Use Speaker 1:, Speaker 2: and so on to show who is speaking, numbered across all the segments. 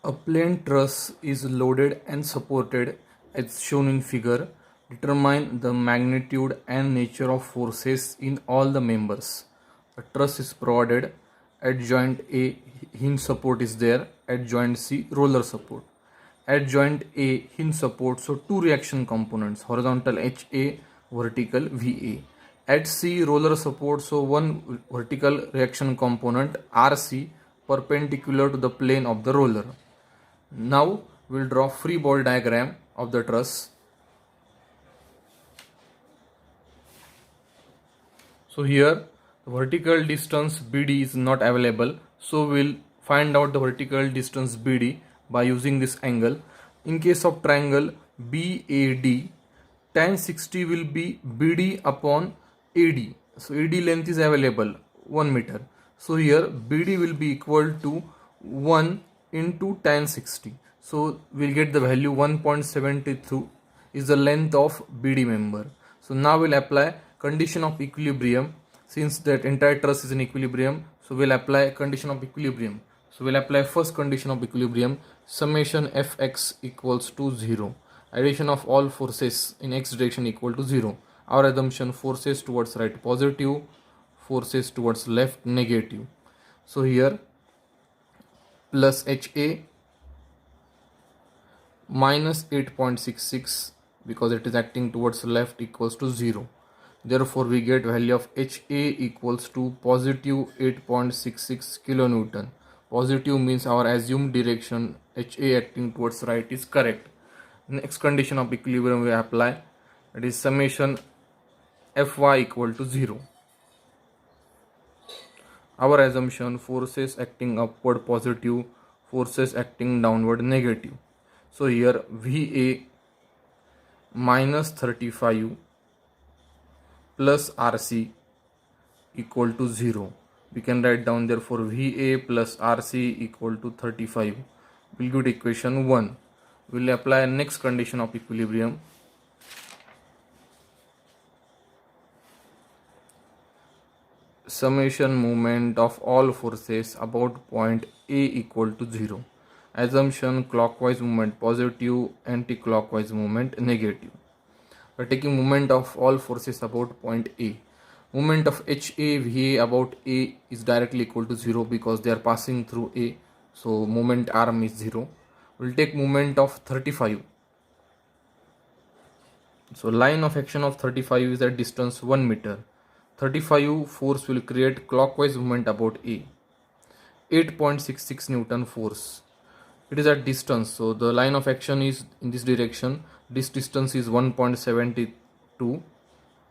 Speaker 1: A plain truss is loaded and supported as shown in figure. Determine the magnitude and nature of forces in all the members. A truss is provided. At joint A, hinge support is there. At joint C, roller support. At joint A, hinge support, so two reaction components, horizontal HA, vertical VA. At C, roller support, so one vertical reaction component RC perpendicular to the plane of the roller. Now we'll draw free body diagram of the truss. So here the vertical distance BD is not available, so we'll find out the vertical distance BD by using this angle. In case of triangle BAD, tan 60 will be BD upon AD. So AD length is available 1 meter. So here BD will be equal to 1 into tan 60. So we'll get the value 1.72 is the length of BD member. So now we'll apply condition of equilibrium. Since that entire truss is in equilibrium, so we'll apply condition of equilibrium. So we'll apply first condition of equilibrium, summation Fx equals to 0. Addition of all forces in x direction equal to 0. Our assumption, forces towards right positive, forces towards left negative. So here plus HA minus 8.66 because it is acting towards left equals to 0. Therefore we get value of HA equals to positive 8.66 kilonewton. Positive means our assumed direction HA acting towards right is correct. Next condition of equilibrium we apply, that is summation Fy equal to 0. Our assumption, forces acting upward positive, forces acting downward negative. So here VA minus 35 plus RC equal to 0. We can write down therefore VA plus RC equal to 35. We'll get equation 1. We'll apply next condition of equilibrium. Summation moment of all forces about point A equal to 0. Assumption, clockwise movement positive, anti-clockwise movement negative. We are taking moment of all forces about point A. Moment of HA, VA about A is directly equal to 0 because they are passing through A. So moment arm is 0. We'll take moment of 35. So line of action of 35 is at distance 1 meter. 35 force will create clockwise movement about A. 8.66 Newton force. It is at distance, so the line of action is in this direction. This distance is 1.72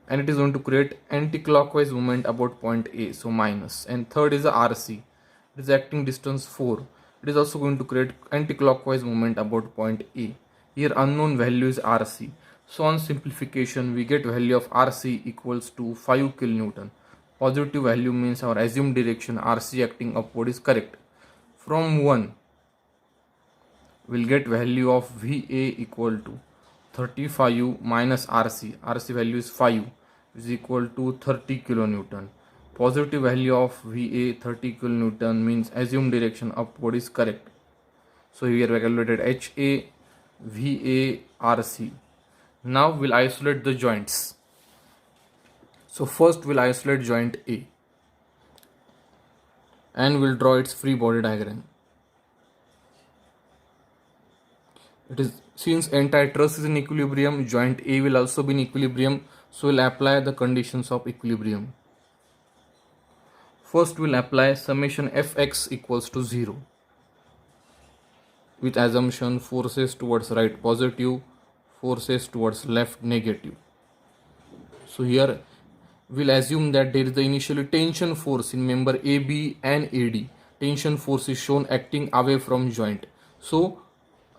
Speaker 1: and it is going to create anti-clockwise movement about point A, so minus. And third is the RC. It is acting distance 4. It is also going to create anti-clockwise movement about point A. Here unknown value is RC. So on simplification we get value of RC equals to 5 kilonewton. Positive value means our assumed direction RC acting upward is correct. From 1 we'll get value of VA equal to 35 minus RC. RC value is 5 is equal to 30 kilonewton. Positive value of VA 30 kilonewton means assumed direction upward is correct. So here we calculated HA, VA, RC. Now we'll isolate the joints. So first we'll isolate joint A and we'll draw its free body diagram. It is, since entire truss is in equilibrium, joint A will also be in equilibrium, so we'll apply the conditions of equilibrium. First we'll apply summation Fx equals to 0 with assumption forces towards right positive, forces towards left negative. So here we'll assume that there is the initially tension force in member AB and AD. Tension force is shown acting away from joint. So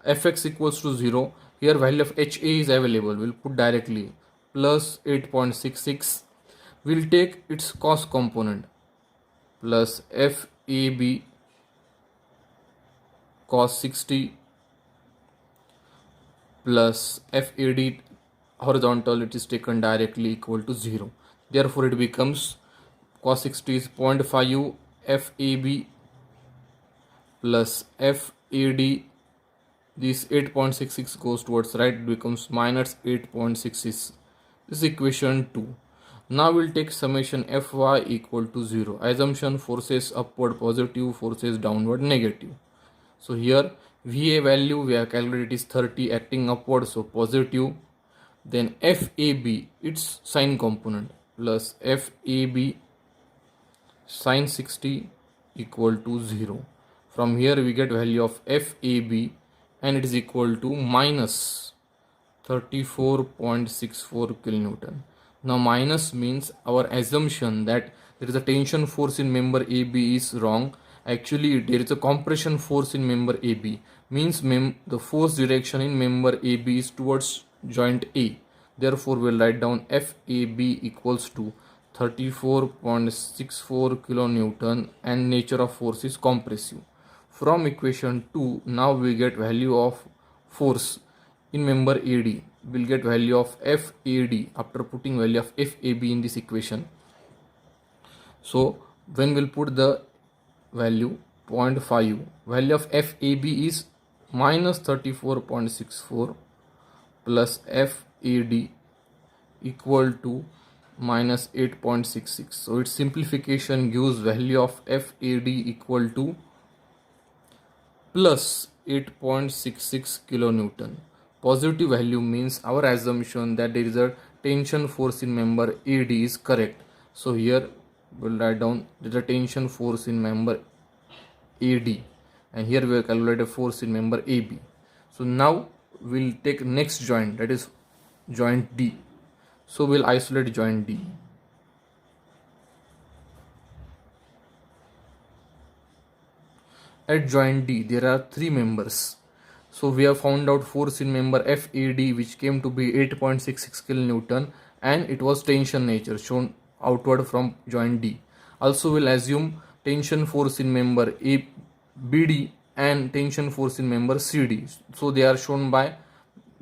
Speaker 1: Fx equals to 0. Here value of HA is available. We'll put directly plus 8.66. We'll take its cos component plus FAB cos 60 plus FAD horizontal, it is taken directly equal to 0. Therefore it becomes cos 60 is 0.5 FAB plus FAD, this 8.66 goes towards right, it becomes minus 8.66. This is equation 2. Now we'll take summation Fy equal to 0. Assumption forces upward positive, forces downward negative. So here Va value we have calculated is 30 acting upward, so positive. Then FAB, its sine component, plus FAB sine 60 equal to 0. From here we get value of FAB and it is equal to minus 34.64 kilonewton. Now minus means our assumption that there is a tension force in member AB is wrong. Actually there is a compression force in member AB, means the force direction in member AB is towards joint A. Therefore we'll write down FAB equals to 34.64 kilonewton and nature of force is compressive. From equation 2 now we get value of force in member AD. We'll get value of FAD after putting value of FAB in this equation. So when we'll put the value 0.5, value of FAB is minus 34.64 plus FAD equal to minus 8.66. So its simplification gives value of FAD equal to plus 8.66 kilonewton. Positive value means our assumption that there is a tension force in member AD is correct. So here we'll write down there is a tension force in member AD and here we will calculate a force in member AB. So now we'll take next joint, that is joint D. So we'll isolate joint D. At joint D there are three members. So we have found out force in member FAD which came to be 8.66 kilonewton and it was tension nature shown outward from joint D. Also we'll assume tension force in member BD and tension force in member CD. So they are shown by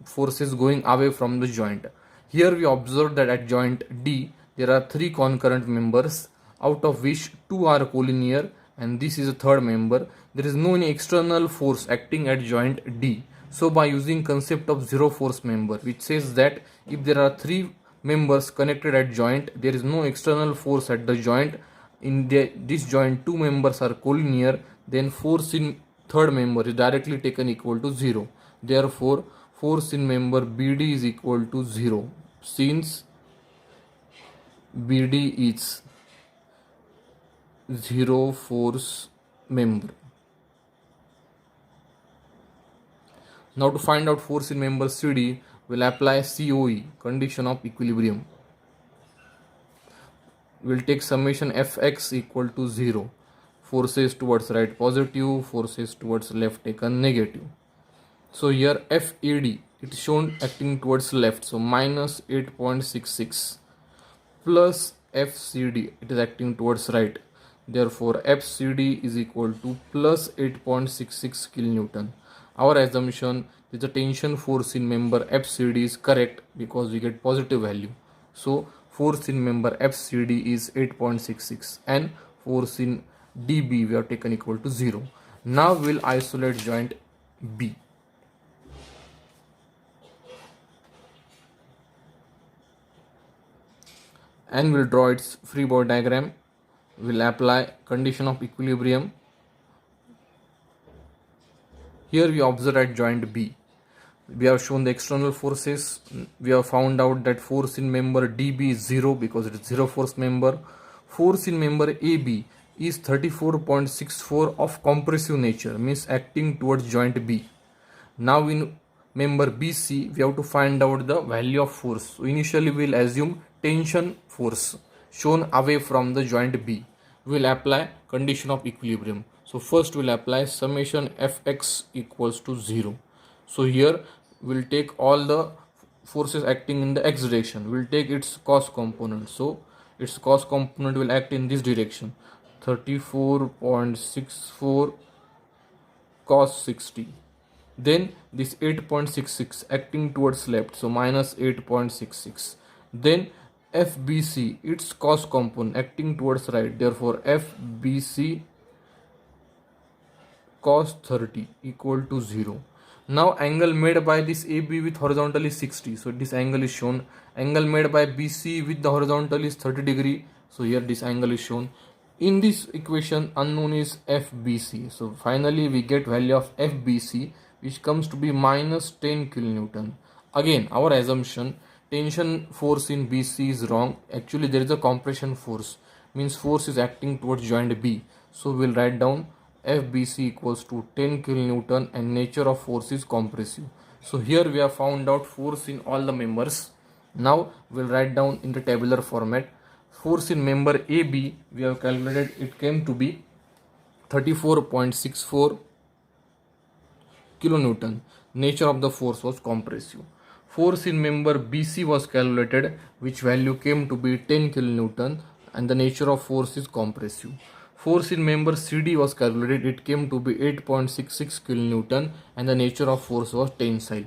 Speaker 1: forces going away from the joint. Here we observe that at joint D there are three concurrent members, out of which two are collinear and this is a third member. There is no any external force acting at joint D. So by using concept of zero force member, which says that if there are three members connected at joint, there is no external force at the joint. In this joint two members are collinear, then force in third member is directly taken equal to 0. Therefore force in member BD is equal to 0 since BD is zero force member. Now to find out force in member CD, we'll apply COE, condition of equilibrium. We'll take summation Fx equal to 0. Forces towards right positive, forces towards left taken negative. So here FAD, it is shown acting towards left, so minus 8.66 plus FCD, it is acting towards right. Therefore FCD is equal to plus 8.66 kilonewton. Our assumption is the tension force in member FCD is correct because we get positive value. So force in member FCD is 8.66 and force in DB we have taken equal to 0. Now we'll isolate joint B. And we'll draw its free body diagram. We'll apply condition of equilibrium. Here we observe at joint B. We have shown the external forces. We have found out that force in member DB is 0 because it is zero force member. Force in member AB is 34.64 of compressive nature, means acting towards joint B. Now in member BC we have to find out the value of force. So initially we will assume tension force shown away from the joint B. We will apply condition of equilibrium. So first we will apply summation Fx equals to 0. So here we will take all the forces acting in the x direction. We will take its cos component. So its cos component will act in this direction, 34.64 cos 60. Then this 8.66 acting towards left, so minus 8.66. Then FBC, its cos component acting towards right, therefore FBC cos 30 equal to 0. Now angle made by this AB with horizontal is 60. So this angle is shown. Angle made by BC with the horizontal is 30 degree. So here this angle is shown. In this equation unknown is FBC. So finally we get value of FBC, which comes to be minus 10 kilonewton. Again our assumption tension force in BC is wrong. Actually there is a compression force, means force is acting towards joint B. So we'll write down FBC equals to 10 kilonewton and nature of force is compressive. So here we have found out force in all the members. Now we'll write down in the tabular format. Force in member AB we have calculated, it came to be 34.64 kilonewton. Nature of the force was compressive. Force in member BC was calculated, which value came to be 10 kilonewton and the nature of force is compressive. Force in member CD was calculated, it came to be 8.66 kilonewton and the nature of force was tensile.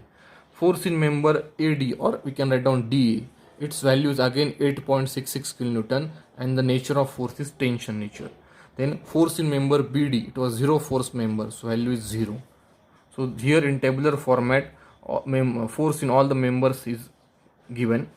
Speaker 1: Force in member AD, or we can write down DA, its value is again 8.66 kilonewton and the nature of force is tension nature. Then force in member BD, it was zero force member, so value is 0. So here in tabular format force in all the members is given.